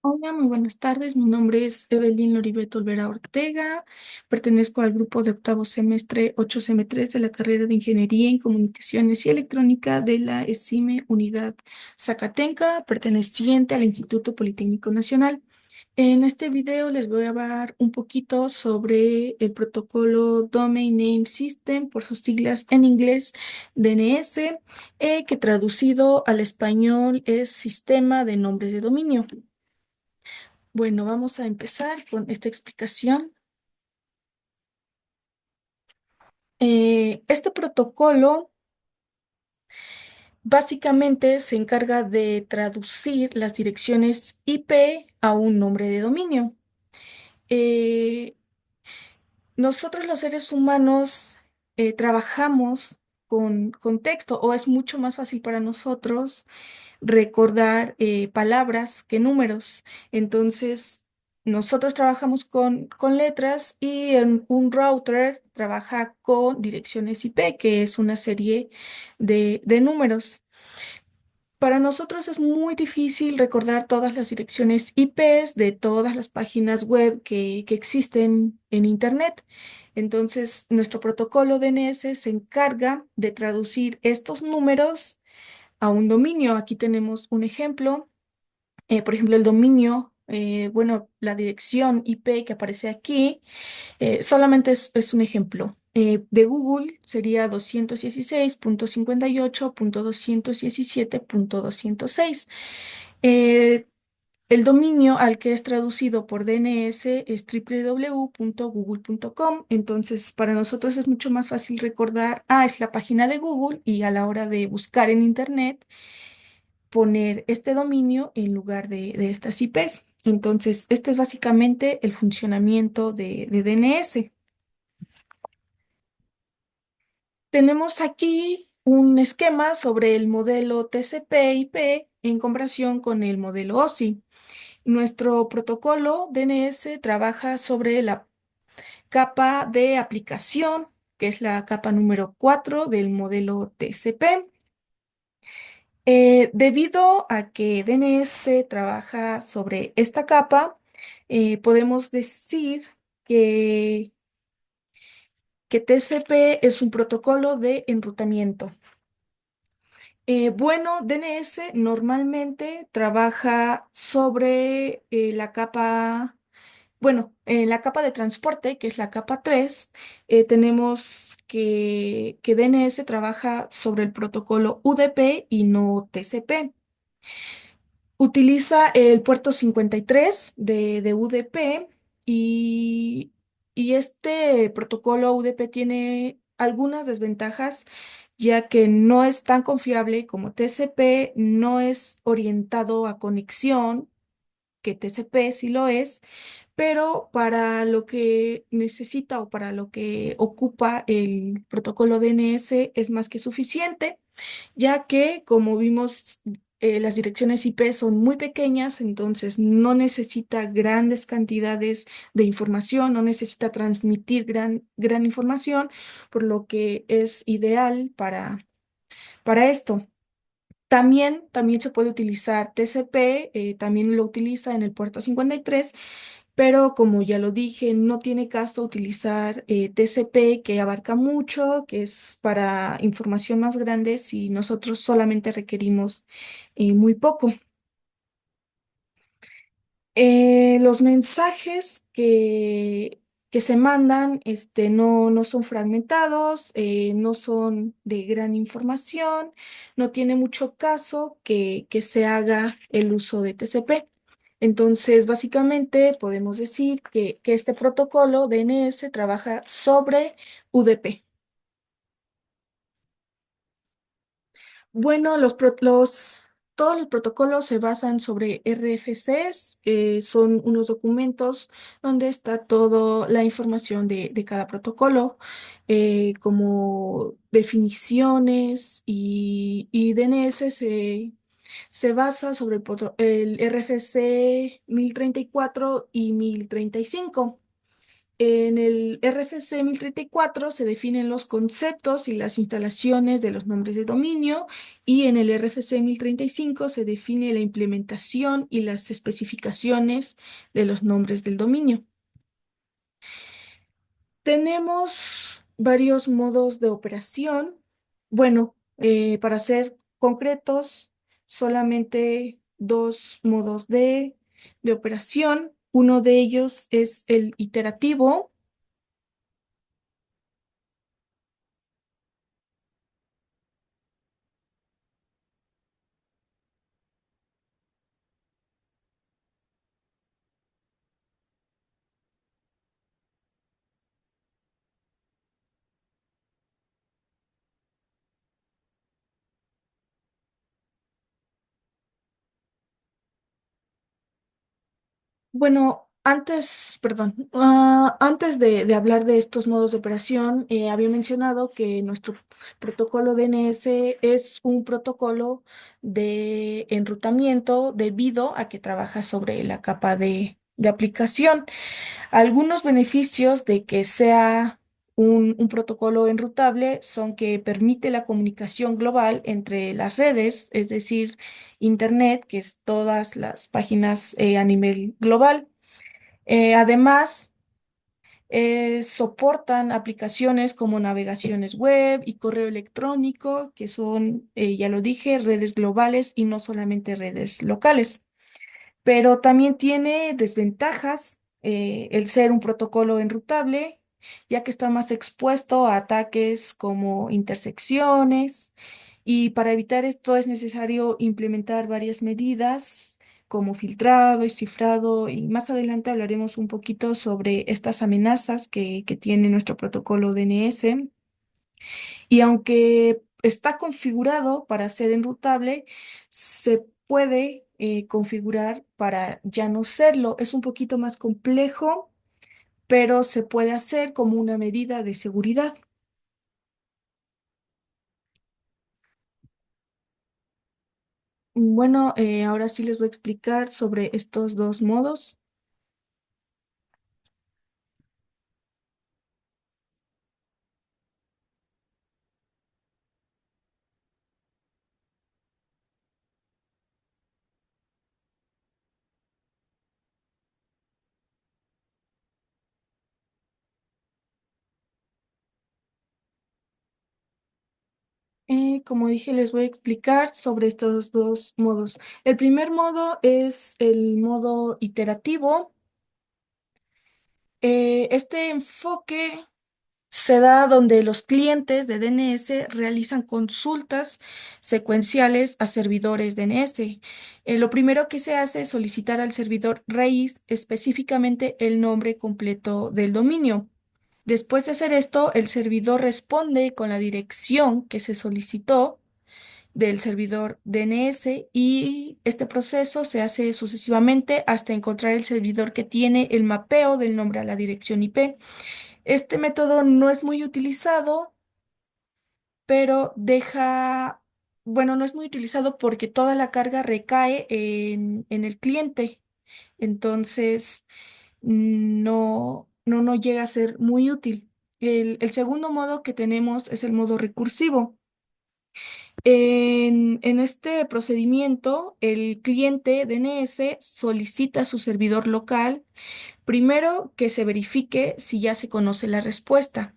Hola, muy buenas tardes. Mi nombre es Evelyn Loribeto Olvera Ortega. Pertenezco al grupo de octavo semestre 8CM3 de la carrera de Ingeniería en Comunicaciones y Electrónica de la ESIME Unidad Zacatenca, perteneciente al Instituto Politécnico Nacional. En este video les voy a hablar un poquito sobre el protocolo Domain Name System, por sus siglas en inglés DNS, que traducido al español es Sistema de Nombres de Dominio. Bueno, vamos a empezar con esta explicación. Este protocolo básicamente se encarga de traducir las direcciones IP a un nombre de dominio. Eh, Nosotros los seres humanos trabajamos con texto, o es mucho más fácil para nosotros recordar palabras que números. Entonces, nosotros trabajamos con letras y un router trabaja con direcciones IP, que es una serie de números. Para nosotros es muy difícil recordar todas las direcciones IPs de todas las páginas web que existen en Internet. Entonces, nuestro protocolo DNS se encarga de traducir estos números a un dominio. Aquí tenemos un ejemplo. Por ejemplo, el dominio, bueno, la dirección IP que aparece aquí, solamente es un ejemplo. De Google sería 216.58.217.206. Eh, el dominio al que es traducido por DNS es www.google.com. Entonces, para nosotros es mucho más fácil recordar, es la página de Google, y a la hora de buscar en Internet poner este dominio en lugar de estas IPs. Entonces, este es básicamente el funcionamiento de DNS. Tenemos aquí un esquema sobre el modelo TCP/IP en comparación con el modelo OSI. Nuestro protocolo DNS trabaja sobre la capa de aplicación, que es la capa número 4 del modelo TCP. Debido a que DNS trabaja sobre esta capa, podemos decir que, que TCP es un protocolo de enrutamiento. Bueno, DNS normalmente trabaja sobre la capa, bueno, en la capa de transporte, que es la capa 3. Tenemos que DNS trabaja sobre el protocolo UDP y no TCP. Utiliza el puerto 53 de UDP, y, y este protocolo UDP tiene algunas desventajas, ya que no es tan confiable como TCP, no es orientado a conexión, que TCP sí lo es, pero para lo que necesita o para lo que ocupa el protocolo DNS es más que suficiente, ya que, como vimos, las direcciones IP son muy pequeñas. Entonces no necesita grandes cantidades de información, no necesita transmitir gran información, por lo que es ideal para esto. También se puede utilizar TCP, también lo utiliza en el puerto 53, pero como ya lo dije, no tiene caso utilizar TCP, que abarca mucho, que es para información más grande, si nosotros solamente requerimos muy poco. Los mensajes que se mandan no son fragmentados, no son de gran información, no tiene mucho caso que se haga el uso de TCP. Entonces, básicamente podemos decir que este protocolo DNS trabaja sobre UDP. Bueno, todos los protocolos se basan sobre RFCs, que son unos documentos donde está toda la información de cada protocolo, como definiciones, y DNS se basa sobre el RFC 1034 y 1035. En el RFC 1034 se definen los conceptos y las instalaciones de los nombres de dominio y en el RFC 1035 se define la implementación y las especificaciones de los nombres del dominio. Tenemos varios modos de operación. Bueno, para ser concretos, solamente dos modos de operación. Uno de ellos es el iterativo. Bueno, antes, perdón, antes de hablar de estos modos de operación, había mencionado que nuestro protocolo DNS es un protocolo de enrutamiento debido a que trabaja sobre la capa de aplicación. Algunos beneficios de que sea un protocolo enrutable son que permite la comunicación global entre las redes, es decir, Internet, que es todas las páginas a nivel global. Además, soportan aplicaciones como navegaciones web y correo electrónico, que son, ya lo dije, redes globales y no solamente redes locales, pero también tiene desventajas el ser un protocolo enrutable, ya que está más expuesto a ataques como intersecciones, y para evitar esto es necesario implementar varias medidas como filtrado y cifrado, y más adelante hablaremos un poquito sobre estas amenazas que tiene nuestro protocolo DNS. Y aunque está configurado para ser enrutable, se puede configurar para ya no serlo. Es un poquito más complejo, pero se puede hacer como una medida de seguridad. Bueno, ahora sí les voy a explicar sobre estos dos modos. Como dije, les voy a explicar sobre estos dos modos. El primer modo es el modo iterativo. Este enfoque se da donde los clientes de DNS realizan consultas secuenciales a servidores DNS. Lo primero que se hace es solicitar al servidor raíz específicamente el nombre completo del dominio. Después de hacer esto, el servidor responde con la dirección que se solicitó del servidor DNS y este proceso se hace sucesivamente hasta encontrar el servidor que tiene el mapeo del nombre a la dirección IP. Este método no es muy utilizado, pero bueno, no es muy utilizado porque toda la carga recae en el cliente. Entonces, no llega a ser muy útil. El segundo modo que tenemos es el modo recursivo. En este procedimiento, el cliente DNS solicita a su servidor local primero que se verifique si ya se conoce la respuesta.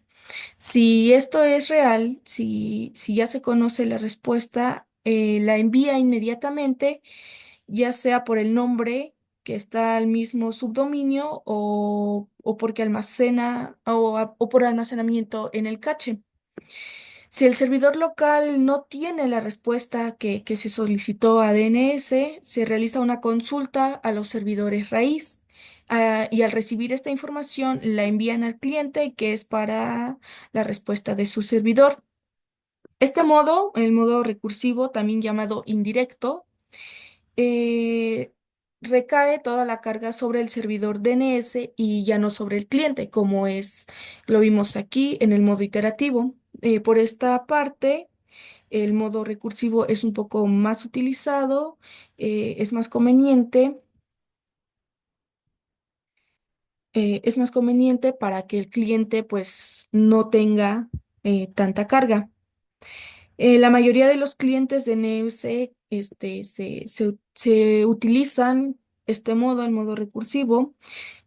Si esto es real, si ya se conoce la respuesta, la envía inmediatamente, ya sea por el nombre que está al mismo subdominio o porque almacena o por almacenamiento en el cache. Si el servidor local no tiene la respuesta que se solicitó a DNS, se realiza una consulta a los servidores raíz. Y al recibir esta información la envían al cliente, que es para la respuesta de su servidor. Este modo, el modo recursivo, también llamado indirecto, eh, recae toda la carga sobre el servidor DNS y ya no sobre el cliente, como lo vimos aquí en el modo iterativo. Por esta parte, el modo recursivo es un poco más utilizado, es más conveniente. es más conveniente para que el cliente pues no tenga tanta carga. La mayoría de los clientes de NEUC se utilizan este modo, el modo recursivo,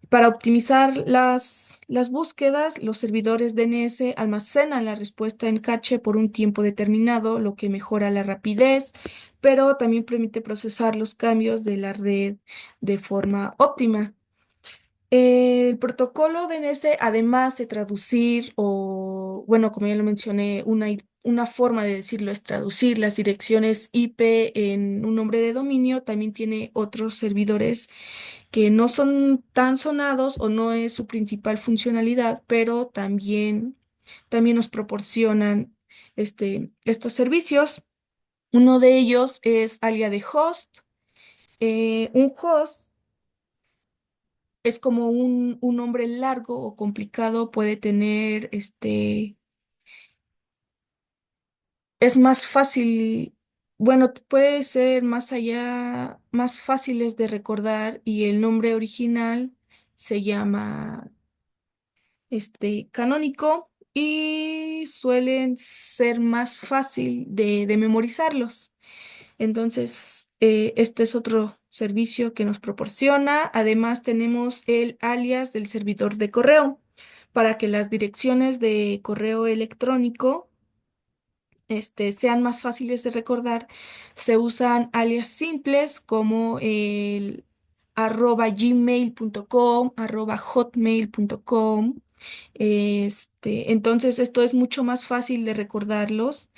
para optimizar las búsquedas. Los servidores DNS almacenan la respuesta en caché por un tiempo determinado, lo que mejora la rapidez, pero también permite procesar los cambios de la red de forma óptima. El protocolo DNS, además de traducir, o bueno, como ya lo mencioné, una forma de decirlo es traducir las direcciones IP en un nombre de dominio, también tiene otros servidores que no son tan sonados o no es su principal funcionalidad, pero también nos proporcionan estos servicios. Uno de ellos es Alia de Host. Un host es como un nombre largo o complicado, puede tener, es más fácil, bueno, puede ser más allá, más fáciles de recordar y el nombre original se llama, canónico y suelen ser más fácil de memorizarlos. Entonces, este es otro servicio que nos proporciona. Además, tenemos el alias del servidor de correo para que las direcciones de correo electrónico sean más fáciles de recordar. Se usan alias simples como el @gmail.com, @hotmail.com. Entonces, esto es mucho más fácil de recordarlos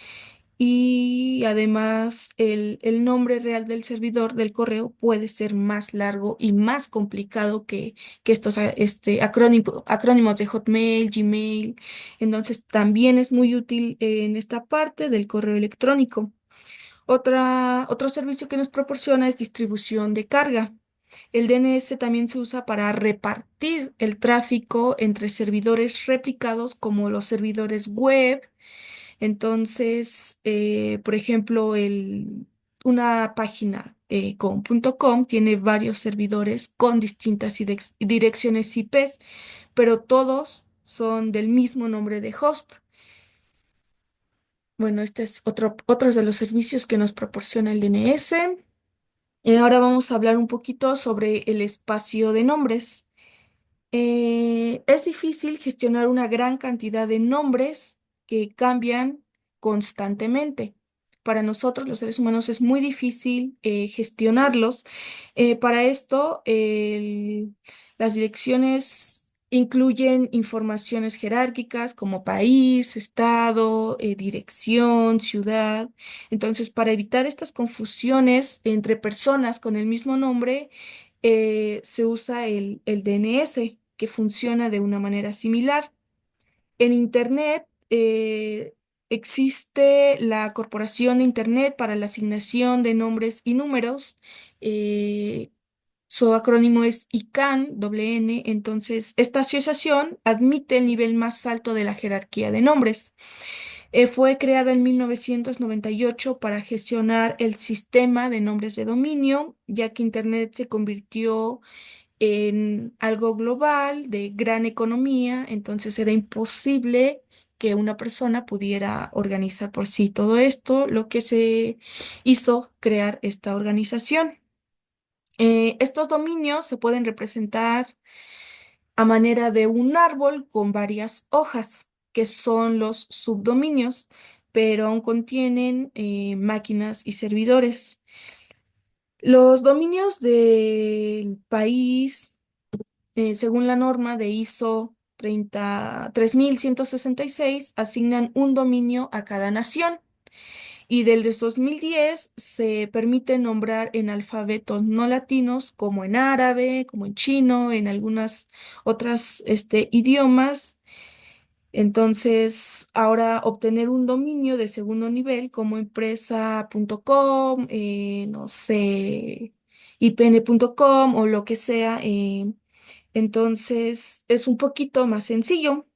y además el nombre real del servidor del correo puede ser más largo y más complicado que estos acrónimos de Hotmail, Gmail. Entonces también es muy útil en esta parte del correo electrónico. Otro servicio que nos proporciona es distribución de carga. El DNS también se usa para repartir el tráfico entre servidores replicados como los servidores web. Entonces, por ejemplo, una página con .com tiene varios servidores con distintas direcciones IPs, pero todos son del mismo nombre de host. Bueno, este es otro de los servicios que nos proporciona el DNS. Ahora vamos a hablar un poquito sobre el espacio de nombres. Es difícil gestionar una gran cantidad de nombres que cambian constantemente. Para nosotros, los seres humanos, es muy difícil gestionarlos. Para esto, las direcciones incluyen informaciones jerárquicas como país, estado, dirección, ciudad. Entonces, para evitar estas confusiones entre personas con el mismo nombre, se usa el DNS, que funciona de una manera similar. En Internet existe la Corporación de Internet para la Asignación de Nombres y Números. eh, Su acrónimo es ICANN, doble N. Entonces, esta asociación admite el nivel más alto de la jerarquía de nombres. Fue creada en 1998 para gestionar el sistema de nombres de dominio, ya que Internet se convirtió en algo global, de gran economía, entonces era imposible que una persona pudiera organizar por sí todo esto, lo que se hizo crear esta organización. Estos dominios se pueden representar a manera de un árbol con varias hojas, que son los subdominios, pero aún contienen máquinas y servidores. Los dominios del país, según la norma de ISO 30166, asignan un dominio a cada nación. Y del 2010 se permite nombrar en alfabetos no latinos, como en árabe, como en chino, en algunas otras idiomas. Entonces, ahora obtener un dominio de segundo nivel como empresa.com, no sé, ipn.com o lo que sea, entonces es un poquito más sencillo.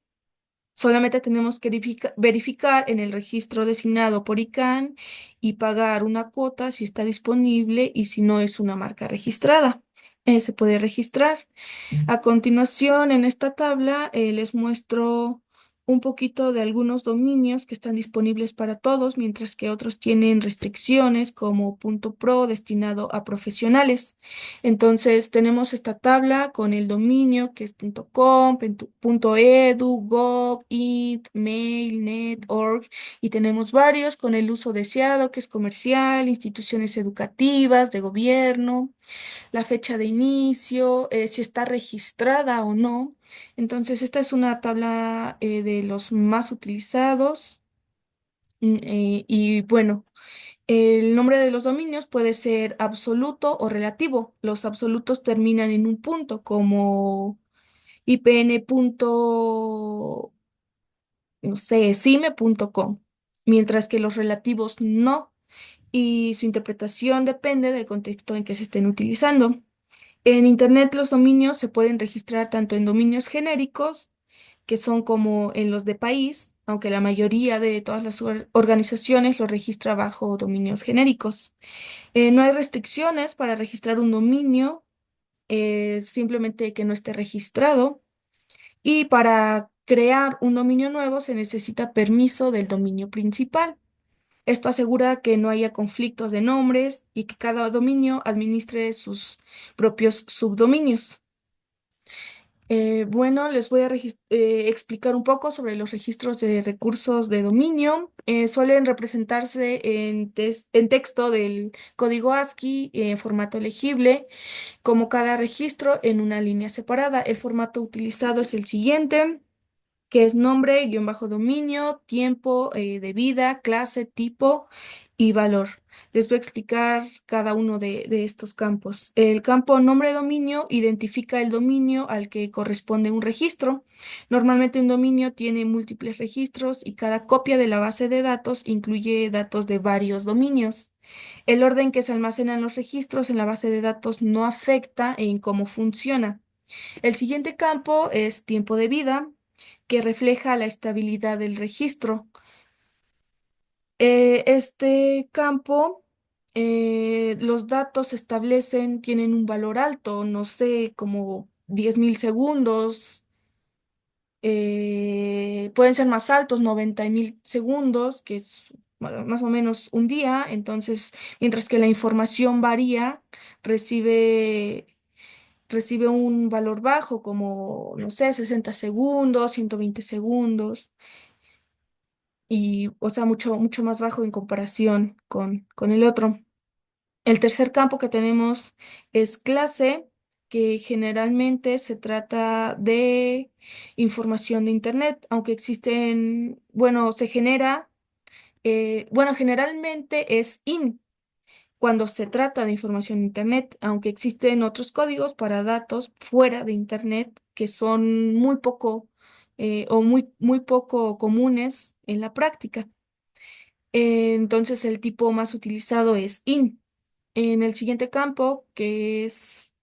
Solamente tenemos que verificar en el registro designado por ICANN y pagar una cuota si está disponible y si no es una marca registrada. se puede registrar. A continuación, en esta tabla, les muestro un poquito de algunos dominios que están disponibles para todos, mientras que otros tienen restricciones como punto .pro destinado a profesionales. Entonces, tenemos esta tabla con el dominio que es .com, .edu, gov, int, mail, net, org, y tenemos varios con el uso deseado que es comercial, instituciones educativas, de gobierno, la fecha de inicio, si está registrada o no. Entonces, esta es una tabla de los más utilizados. Y bueno, el nombre de los dominios puede ser absoluto o relativo. Los absolutos terminan en un punto, como IPN punto, no sé, cime.com, mientras que los relativos no, y su interpretación depende del contexto en que se estén utilizando. En Internet los dominios se pueden registrar tanto en dominios genéricos, que son como en los de país, aunque la mayoría de todas las organizaciones lo registra bajo dominios genéricos. No hay restricciones para registrar un dominio, simplemente que no esté registrado. Y para crear un dominio nuevo se necesita permiso del dominio principal. Esto asegura que no haya conflictos de nombres y que cada dominio administre sus propios subdominios. Bueno, les voy a explicar un poco sobre los registros de recursos de dominio. Suelen representarse en texto del código ASCII en formato legible, como cada registro en una línea separada. El formato utilizado es el siguiente, que es nombre, guión bajo dominio, tiempo de vida, clase, tipo y valor. Les voy a explicar cada uno de estos campos. El campo nombre de dominio identifica el dominio al que corresponde un registro. Normalmente un dominio tiene múltiples registros y cada copia de la base de datos incluye datos de varios dominios. El orden que se almacenan los registros en la base de datos no afecta en cómo funciona. El siguiente campo es tiempo de vida, que refleja la estabilidad del registro. Este campo, los datos se establecen, tienen un valor alto, no sé, como 10.000 segundos, pueden ser más altos, 90.000 segundos, que es bueno, más o menos un día. Entonces, mientras que la información varía, recibe recibe un valor bajo, como, no sé, 60 segundos, 120 segundos, y, o sea, mucho más bajo en comparación con el otro. El tercer campo que tenemos es clase, que generalmente se trata de información de Internet, aunque existen, bueno, se genera, bueno, generalmente es IN cuando se trata de información de Internet, aunque existen otros códigos para datos fuera de Internet que son muy poco o muy poco comunes en la práctica. Entonces el tipo más utilizado es IN. En el siguiente campo, que es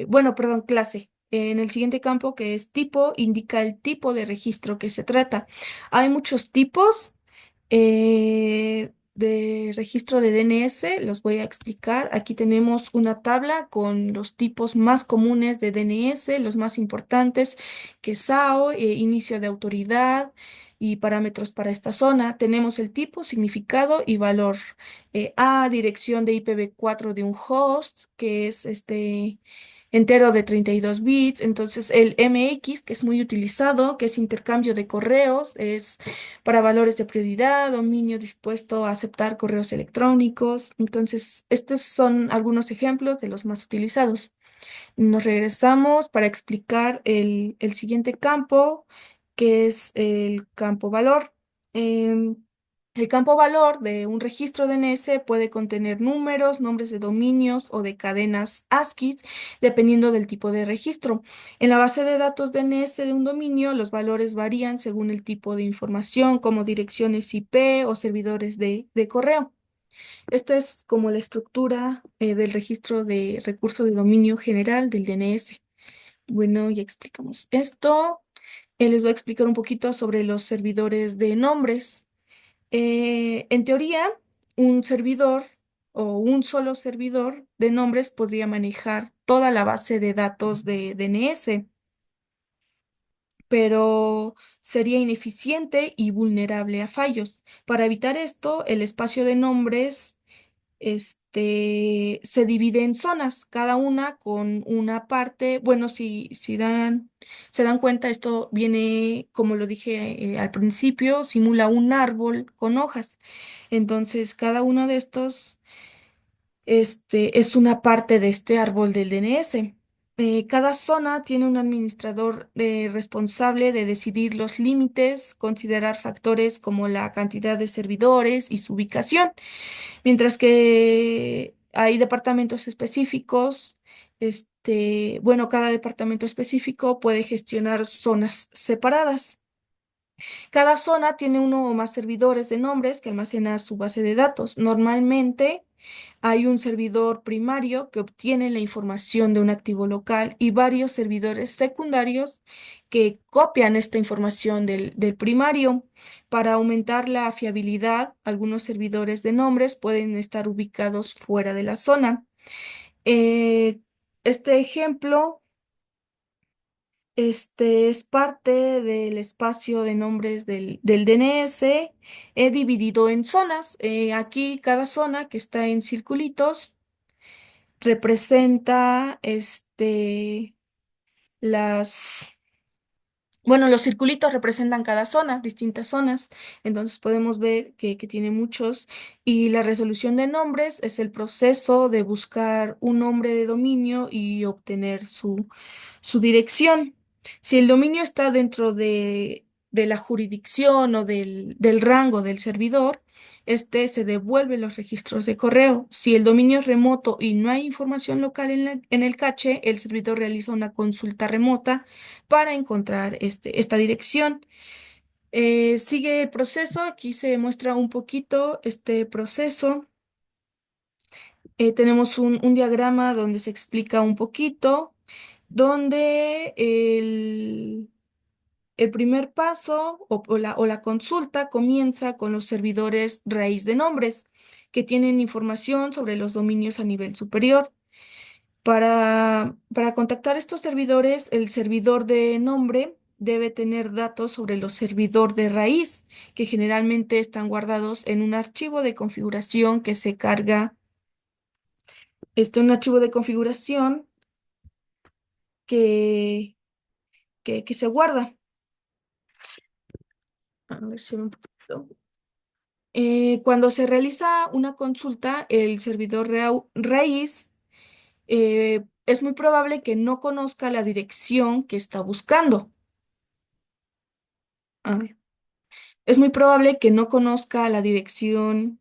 bueno, perdón, clase. En el siguiente campo, que es tipo, indica el tipo de registro que se trata. Hay muchos tipos de registro de DNS, los voy a explicar. Aquí tenemos una tabla con los tipos más comunes de DNS, los más importantes, que es SAO, inicio de autoridad y parámetros para esta zona. Tenemos el tipo, significado y valor. A, dirección de IPv4 de un host, que es este entero de 32 bits. Entonces el MX, que es muy utilizado, que es intercambio de correos, es para valores de prioridad, dominio dispuesto a aceptar correos electrónicos. Entonces, estos son algunos ejemplos de los más utilizados. Nos regresamos para explicar el siguiente campo, que es el campo valor. Em, el campo valor de un registro DNS puede contener números, nombres de dominios o de cadenas ASCII, dependiendo del tipo de registro. En la base de datos DNS de un dominio, los valores varían según el tipo de información, como direcciones IP o servidores de correo. Esta es como la estructura del registro de recurso de dominio general del DNS. Bueno, ya explicamos esto. Les voy a explicar un poquito sobre los servidores de nombres. En teoría, un servidor o un solo servidor de nombres podría manejar toda la base de datos de DNS, pero sería ineficiente y vulnerable a fallos. Para evitar esto, el espacio de nombres se divide en zonas, cada una con una parte. Bueno, se dan cuenta, esto viene, como lo dije al principio, simula un árbol con hojas. Entonces, cada uno de estos es una parte de este árbol del DNS. Cada zona tiene un administrador responsable de decidir los límites, considerar factores como la cantidad de servidores y su ubicación, mientras que hay departamentos específicos. Bueno, cada departamento específico puede gestionar zonas separadas. Cada zona tiene uno o más servidores de nombres que almacena su base de datos. Normalmente hay un servidor primario que obtiene la información de un activo local y varios servidores secundarios que copian esta información del primario. Para aumentar la fiabilidad, algunos servidores de nombres pueden estar ubicados fuera de la zona. Eh, este ejemplo es parte del espacio de nombres del DNS, dividido en zonas. Aquí cada zona que está en circulitos representa las, bueno, los circulitos representan cada zona, distintas zonas. Entonces podemos ver que tiene muchos. Y la resolución de nombres es el proceso de buscar un nombre de dominio y obtener su dirección. Si el dominio está dentro de la jurisdicción o del rango del servidor, este se devuelve los registros de correo. Si el dominio es remoto y no hay información local en el cache, el servidor realiza una consulta remota para encontrar esta dirección. Sigue el proceso. Aquí se muestra un poquito este proceso. Tenemos un diagrama donde se explica un poquito, donde el primer paso o la consulta comienza con los servidores raíz de nombres, que tienen información sobre los dominios a nivel superior. Para contactar estos servidores, el servidor de nombre debe tener datos sobre los servidores de raíz, que generalmente están guardados en un archivo de configuración que se carga, un archivo de configuración que, que se guarda. A ver si ve un poquito. Cuando se realiza una consulta, el servidor raíz es muy probable que no conozca la dirección que está buscando. A ver. Es muy probable que no conozca la dirección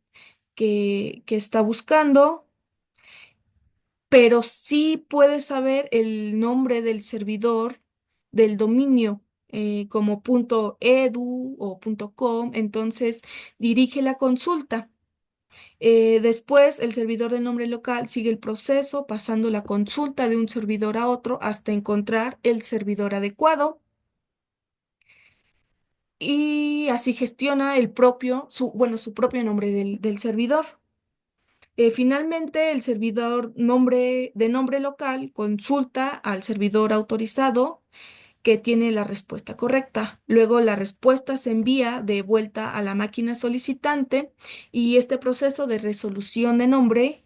que está buscando, pero sí puede saber el nombre del servidor del dominio, como .edu o .com. Entonces dirige la consulta. Después, el servidor de nombre local sigue el proceso, pasando la consulta de un servidor a otro hasta encontrar el servidor adecuado, y así gestiona bueno, su propio nombre del servidor. Finalmente, el servidor de nombre local consulta al servidor autorizado que tiene la respuesta correcta. Luego, la respuesta se envía de vuelta a la máquina solicitante, y este proceso de resolución de nombre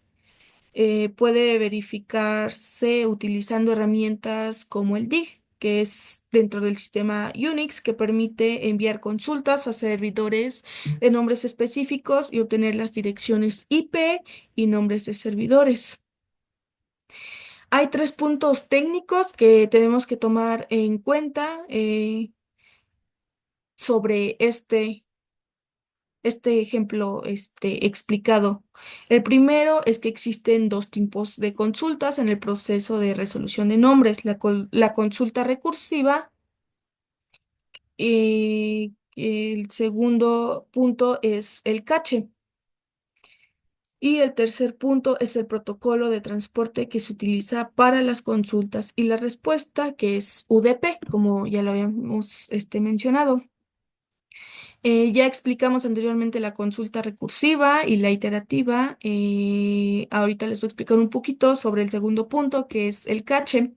puede verificarse utilizando herramientas como el DIG, que es dentro del sistema Unix, que permite enviar consultas a servidores de nombres específicos y obtener las direcciones IP y nombres de servidores. Hay tres puntos técnicos que tenemos que tomar en cuenta sobre este ejemplo explicado. El primero es que existen dos tipos de consultas en el proceso de resolución de nombres: la consulta recursiva. El segundo punto es el cache. Y el tercer punto es el protocolo de transporte que se utiliza para las consultas y la respuesta, que es UDP, como ya lo habíamos mencionado. Ya explicamos anteriormente la consulta recursiva y la iterativa. Ahorita les voy a explicar un poquito sobre el segundo punto, que es el cache.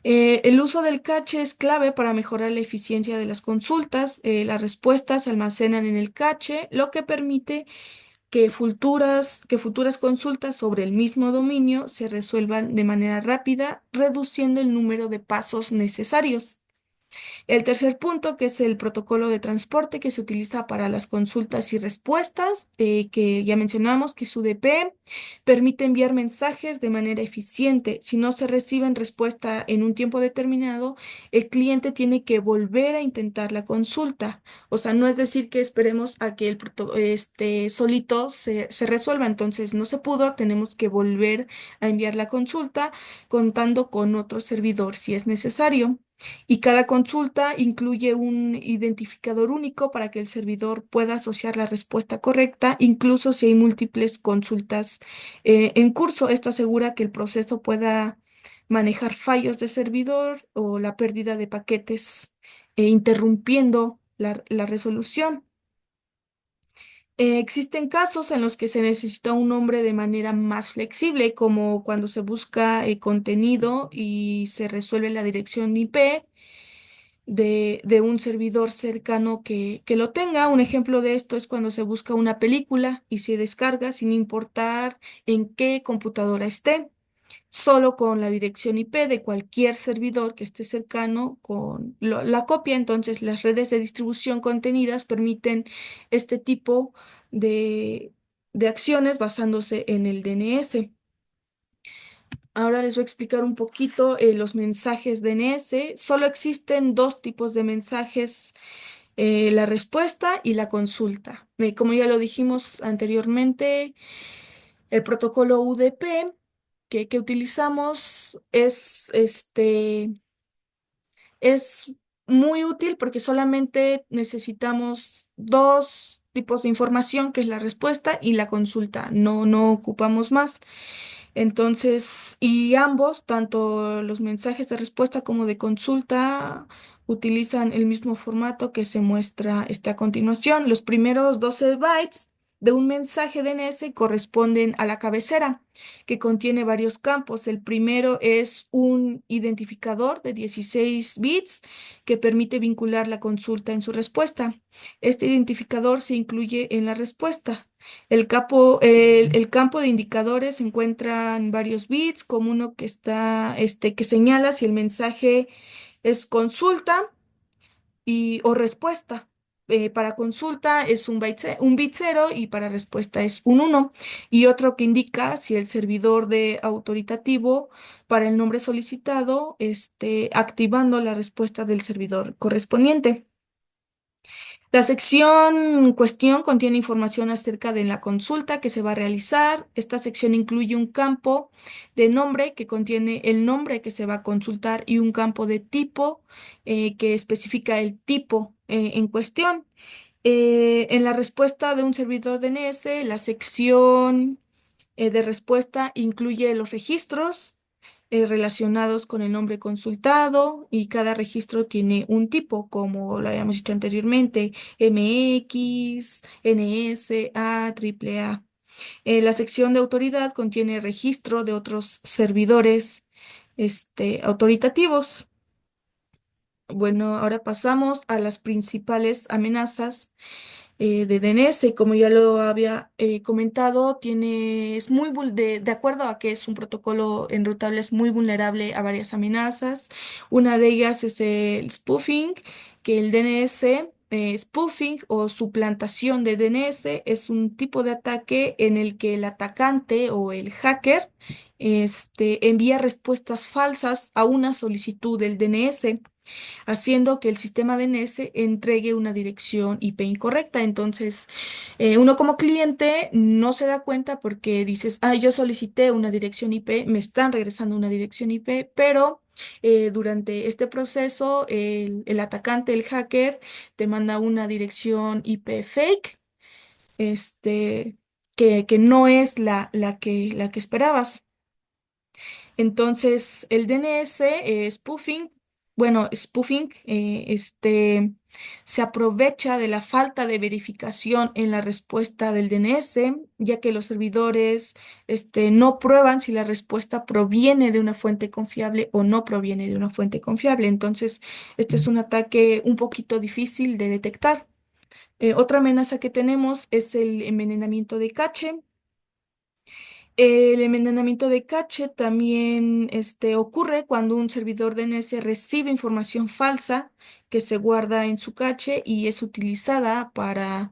El uso del cache es clave para mejorar la eficiencia de las consultas. Las respuestas se almacenan en el cache, lo que permite que futuras consultas sobre el mismo dominio se resuelvan de manera rápida, reduciendo el número de pasos necesarios. El tercer punto, que es el protocolo de transporte que se utiliza para las consultas y respuestas, que ya mencionamos, que es UDP, permite enviar mensajes de manera eficiente. Si no se reciben respuesta en un tiempo determinado, el cliente tiene que volver a intentar la consulta. O sea, no es decir que esperemos a que solito se resuelva. Entonces, no se pudo, tenemos que volver a enviar la consulta contando con otro servidor si es necesario. Y cada consulta incluye un identificador único para que el servidor pueda asociar la respuesta correcta, incluso si hay múltiples consultas en curso. Esto asegura que el proceso pueda manejar fallos de servidor o la pérdida de paquetes, interrumpiendo la resolución. Existen casos en los que se necesita un nombre de manera más flexible, como cuando se busca contenido y se resuelve la dirección IP de un servidor cercano que lo tenga. Un ejemplo de esto es cuando se busca una película y se descarga sin importar en qué computadora esté, solo con la dirección IP de cualquier servidor que esté cercano con la copia. Entonces, las redes de distribución contenidas permiten este tipo de, de acciones basándose en el DNS. Ahora les voy a explicar un poquito los mensajes DNS. Solo existen dos tipos de mensajes, la respuesta y la consulta. Como ya lo dijimos anteriormente, el protocolo UDP que utilizamos es muy útil porque solamente necesitamos dos tipos de información, que es la respuesta y la consulta. No ocupamos más. Entonces, y ambos, tanto los mensajes de respuesta como de consulta, utilizan el mismo formato que se muestra a continuación. Los primeros 12 bytes de un mensaje DNS corresponden a la cabecera, que contiene varios campos. El primero es un identificador de 16 bits que permite vincular la consulta en su respuesta. Este identificador se incluye en la respuesta. El campo de indicadores se encuentran varios bits, como uno que señala si el mensaje es consulta o respuesta. Para consulta es un bit 0 y para respuesta es un uno. Y otro que indica si el servidor de autoritativo para el nombre solicitado esté activando la respuesta del servidor correspondiente. La sección en cuestión contiene información acerca de la consulta que se va a realizar. Esta sección incluye un campo de nombre que contiene el nombre que se va a consultar y un campo de tipo que especifica el tipo en cuestión. En la respuesta de un servidor DNS, la sección de respuesta incluye los registros relacionados con el nombre consultado y cada registro tiene un tipo, como lo habíamos dicho anteriormente, MX, NS, A, AAA. La sección de autoridad contiene registro de otros servidores autoritativos. Bueno, ahora pasamos a las principales amenazas de DNS. Como ya lo había comentado, de acuerdo a que es un protocolo enrutable, es muy vulnerable a varias amenazas. Una de ellas es el spoofing, que el DNS, spoofing o suplantación de DNS es un tipo de ataque en el que el atacante o el hacker envía respuestas falsas a una solicitud del DNS, haciendo que el sistema DNS entregue una dirección IP incorrecta. Entonces, uno como cliente no se da cuenta porque dices, ah, yo solicité una dirección IP, me están regresando una dirección IP, pero durante este proceso, el atacante, el hacker, te manda una dirección IP fake, este, que no es la que esperabas. Entonces, el DNS, spoofing, bueno, spoofing, Se aprovecha de la falta de verificación en la respuesta del DNS, ya que los servidores no prueban si la respuesta proviene de una fuente confiable o no proviene de una fuente confiable. Entonces, este es un ataque un poquito difícil de detectar. Otra amenaza que tenemos es el envenenamiento de caché. El envenenamiento de caché también ocurre cuando un servidor DNS recibe información falsa que se guarda en su caché y es utilizada para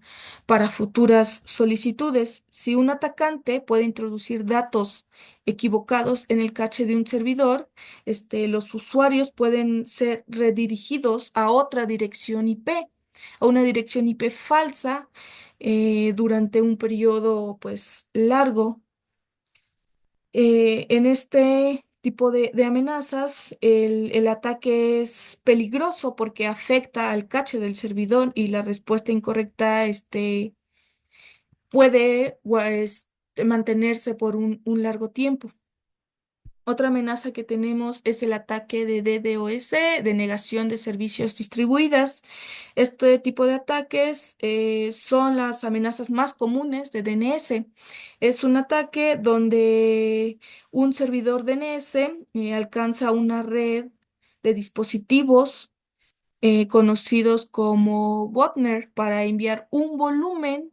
futuras solicitudes. Si un atacante puede introducir datos equivocados en el caché de un servidor, los usuarios pueden ser redirigidos a otra dirección IP, a una dirección IP falsa durante un periodo pues largo. En este tipo de amenazas, el ataque es peligroso porque afecta al caché del servidor y la respuesta incorrecta puede mantenerse por un largo tiempo. Otra amenaza que tenemos es el ataque de DDoS, de negación de servicios distribuidas. Este tipo de ataques son las amenazas más comunes de DNS. Es un ataque donde un servidor DNS alcanza una red de dispositivos conocidos como botnet para enviar un volumen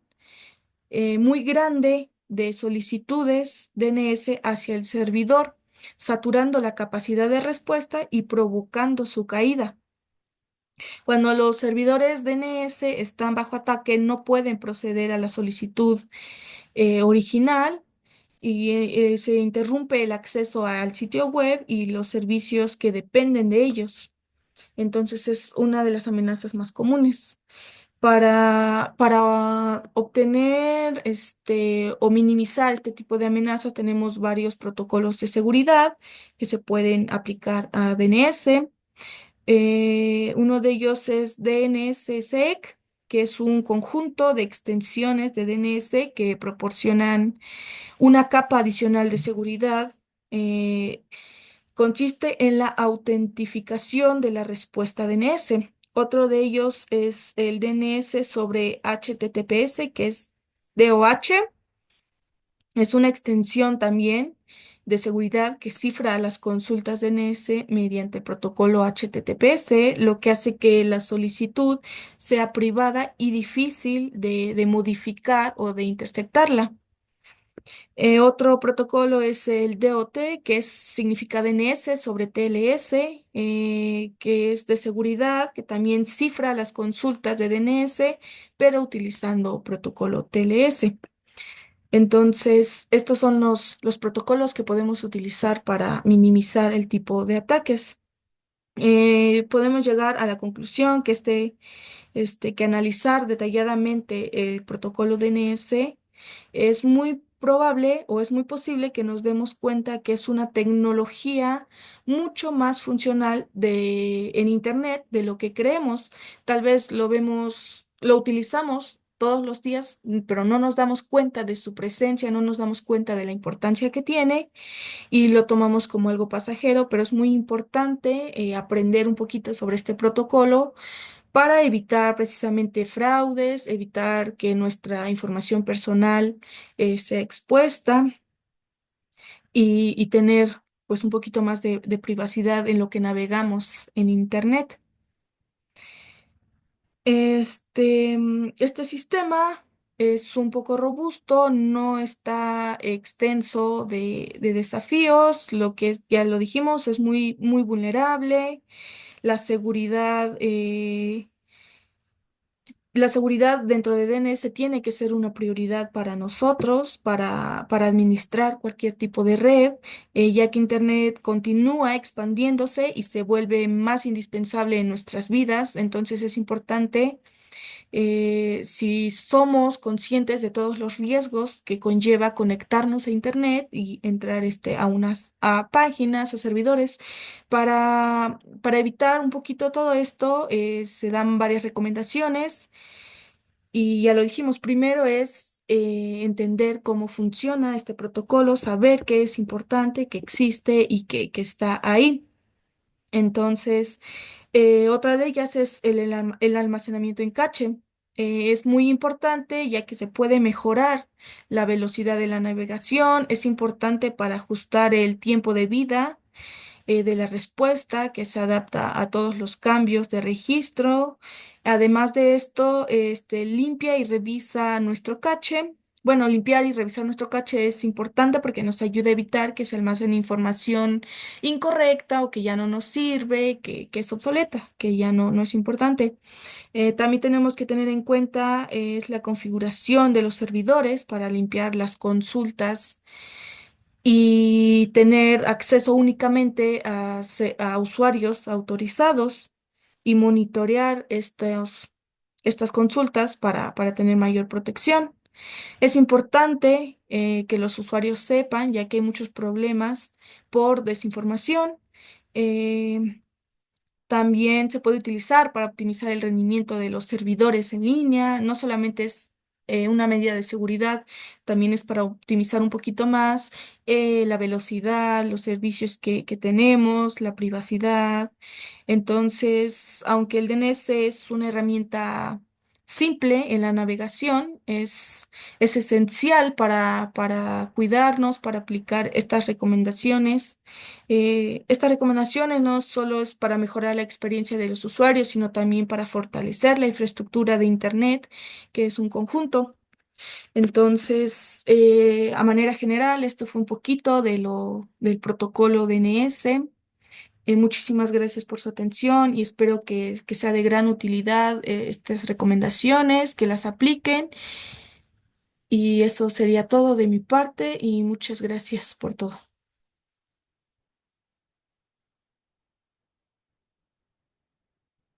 muy grande de solicitudes DNS hacia el servidor, saturando la capacidad de respuesta y provocando su caída. Cuando los servidores DNS están bajo ataque, no pueden proceder a la solicitud original y se interrumpe el acceso al sitio web y los servicios que dependen de ellos. Entonces es una de las amenazas más comunes. Para obtener o minimizar este tipo de amenaza, tenemos varios protocolos de seguridad que se pueden aplicar a DNS. Uno de ellos es DNSSEC, que es un conjunto de extensiones de DNS que proporcionan una capa adicional de seguridad. eh, Consiste en la autentificación de la respuesta DNS. Otro de ellos es el DNS sobre HTTPS, que es DOH. Es una extensión también de seguridad que cifra las consultas DNS mediante protocolo HTTPS, lo que hace que la solicitud sea privada y difícil de modificar o de interceptarla. Otro protocolo es el DOT, que significa DNS sobre TLS, que es de seguridad, que también cifra las consultas de DNS, pero utilizando protocolo TLS. Entonces, estos son los protocolos que podemos utilizar para minimizar el tipo de ataques. Podemos llegar a la conclusión que que analizar detalladamente el protocolo DNS, es muy probable o es muy posible que nos demos cuenta que es una tecnología mucho más funcional en Internet de lo que creemos. Tal vez lo vemos, lo utilizamos todos los días, pero no nos damos cuenta de su presencia, no nos damos cuenta de la importancia que tiene y lo tomamos como algo pasajero, pero es muy importante aprender un poquito sobre este protocolo para evitar precisamente fraudes, evitar que nuestra información personal sea expuesta y tener pues un poquito más de privacidad en lo que navegamos en Internet. Este sistema es un poco robusto, no está extenso de desafíos, lo que ya lo dijimos, es muy, muy vulnerable. La seguridad La seguridad dentro de DNS tiene que ser una prioridad para nosotros, para administrar cualquier tipo de red, ya que Internet continúa expandiéndose y se vuelve más indispensable en nuestras vidas. Entonces es importante, si somos conscientes de todos los riesgos que conlleva conectarnos a Internet y entrar a páginas, a servidores, para evitar un poquito todo esto, se dan varias recomendaciones. Y ya lo dijimos, primero es entender cómo funciona este protocolo, saber que es importante, que existe y que está ahí. Entonces, otra de ellas es el almacenamiento en caché. Es muy importante ya que se puede mejorar la velocidad de la navegación. Es importante para ajustar el tiempo de vida de la respuesta que se adapta a todos los cambios de registro. Además de esto, limpia y revisa nuestro caché. Bueno, limpiar y revisar nuestro caché es importante porque nos ayuda a evitar que se almacene información incorrecta o que ya no nos sirve, que es obsoleta, que ya no es importante. También tenemos que tener en cuenta es la configuración de los servidores para limpiar las consultas y tener acceso únicamente a usuarios autorizados y monitorear estas consultas para tener mayor protección. Es importante que los usuarios sepan, ya que hay muchos problemas por desinformación. eh, También se puede utilizar para optimizar el rendimiento de los servidores en línea. No solamente es una medida de seguridad, también es para optimizar un poquito más la velocidad, los servicios que tenemos, la privacidad. Entonces, aunque el DNS es una herramienta simple en la navegación, es esencial para cuidarnos, para aplicar estas recomendaciones. Estas recomendaciones no solo es para mejorar la experiencia de los usuarios, sino también para fortalecer la infraestructura de Internet, que es un conjunto. Entonces, a manera general, esto fue un poquito del protocolo DNS. Muchísimas gracias por su atención y espero que sea de gran utilidad estas recomendaciones, que las apliquen. Y eso sería todo de mi parte y muchas gracias por todo.